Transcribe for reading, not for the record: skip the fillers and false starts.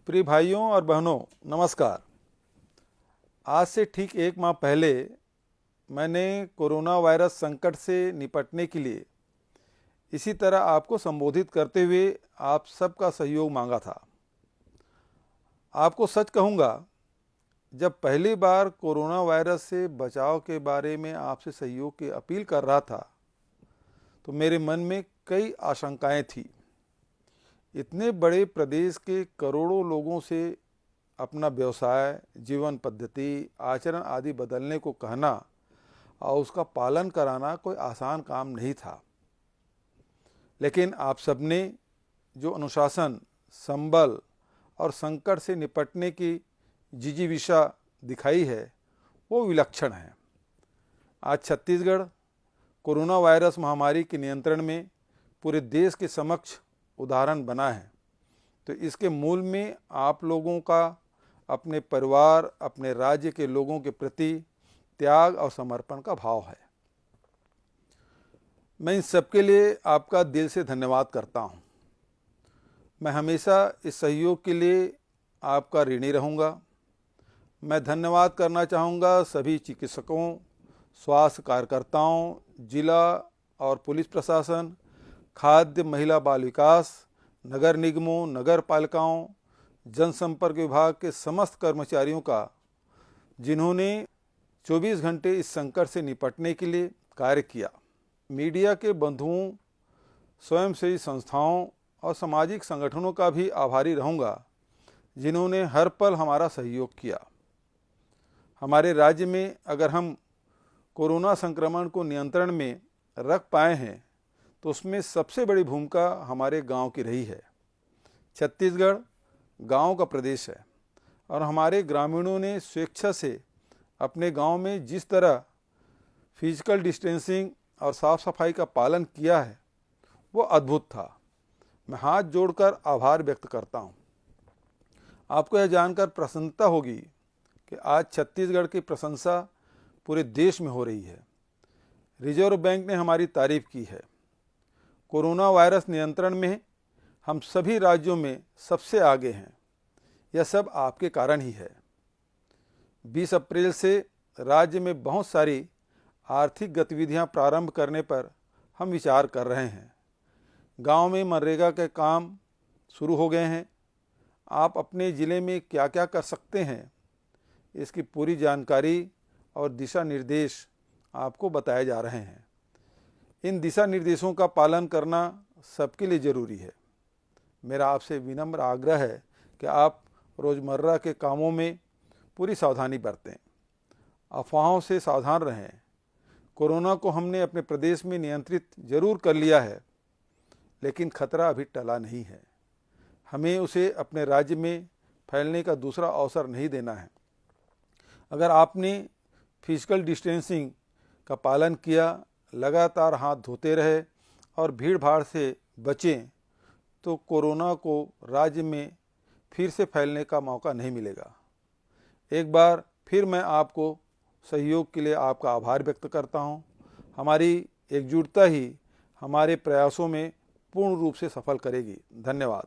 प्रिय भाइयों और बहनों, नमस्कार। आज से ठीक एक माह पहले मैंने कोरोना वायरस संकट से निपटने के लिए इसी तरह आपको संबोधित करते हुए आप सबका सहयोग मांगा था। आपको सच कहूँगा, जब पहली बार कोरोना वायरस से बचाव के बारे में आपसे सहयोग की अपील कर रहा था तो मेरे मन में कई आशंकाएं थी। इतने बड़े प्रदेश के करोड़ों लोगों से अपना व्यवसाय, जीवन पद्धति, आचरण आदि बदलने को कहना और उसका पालन कराना कोई आसान काम नहीं था। लेकिन आप सबने जो अनुशासन, संबल और संकट से निपटने की जिजीविषा दिखाई है वो विलक्षण है। आज छत्तीसगढ़ कोरोना वायरस महामारी के नियंत्रण में पूरे देश के समक्ष उदाहरण बना है। तो इसके मूल में आप लोगों का अपने परिवार, अपने राज्य के लोगों के प्रति त्याग और समर्पण का भाव है। मैं इन सबके लिए आपका दिल से धन्यवाद करता हूं। मैं हमेशा इस सहयोग के लिए आपका ऋणी रहूंगा। मैं धन्यवाद करना चाहूँगा सभी चिकित्सकों, स्वास्थ्य कार्यकर्ताओं, जिला और पुलिस प्रशासन, खाद्य, महिला बाल विकास, नगर निगमों, नगर पालिकाओं, जनसंपर्क विभाग के समस्त कर्मचारियों का, जिन्होंने 24 घंटे इस संकट से निपटने के लिए कार्य किया। मीडिया के बंधुओं, स्वयंसेवी संस्थाओं और सामाजिक संगठनों का भी आभारी रहूँगा, जिन्होंने हर पल हमारा सहयोग किया। हमारे राज्य में अगर हम कोरोना संक्रमण को नियंत्रण में रख पाए हैं तो उसमें सबसे बड़ी भूमिका हमारे गांव की रही है। छत्तीसगढ़ गांव का प्रदेश है और हमारे ग्रामीणों ने स्वेच्छा से अपने गांव में जिस तरह फिजिकल डिस्टेंसिंग और साफ सफाई का पालन किया है वो अद्भुत था। मैं हाथ जोड़कर आभार व्यक्त करता हूं। आपको यह जानकर प्रसन्नता होगी कि आज छत्तीसगढ़ की प्रशंसा पूरे देश में हो रही है। रिजर्व बैंक ने हमारी तारीफ की है। कोरोना वायरस नियंत्रण में हम सभी राज्यों में सबसे आगे हैं। यह सब आपके कारण ही है। 20 अप्रैल से राज्य में बहुत सारी आर्थिक गतिविधियां प्रारंभ करने पर हम विचार कर रहे हैं। गांव में मनरेगा के काम शुरू हो गए हैं। आप अपने ज़िले में क्या क्या कर सकते हैं, इसकी पूरी जानकारी और दिशा निर्देश आपको बताए जा रहे हैं। इन दिशा निर्देशों का पालन करना सबके लिए ज़रूरी है। मेरा आपसे विनम्र आग्रह है कि आप रोज़मर्रा के कामों में पूरी सावधानी बरतें, अफवाहों से सावधान रहें। कोरोना को हमने अपने प्रदेश में नियंत्रित जरूर कर लिया है, लेकिन खतरा अभी टला नहीं है। हमें उसे अपने राज्य में फैलने का दूसरा अवसर नहीं देना है। अगर आपने फिजिकल डिस्टेंसिंग का पालन किया, लगातार हाथ धोते रहे और भीड़ भाड़ से बचें तो कोरोना को राज्य में फिर से फैलने का मौका नहीं मिलेगा। एक बार फिर मैं आपको सहयोग के लिए आपका आभार व्यक्त करता हूं। हमारी एकजुटता ही हमारे प्रयासों में पूर्ण रूप से सफल करेगी। धन्यवाद।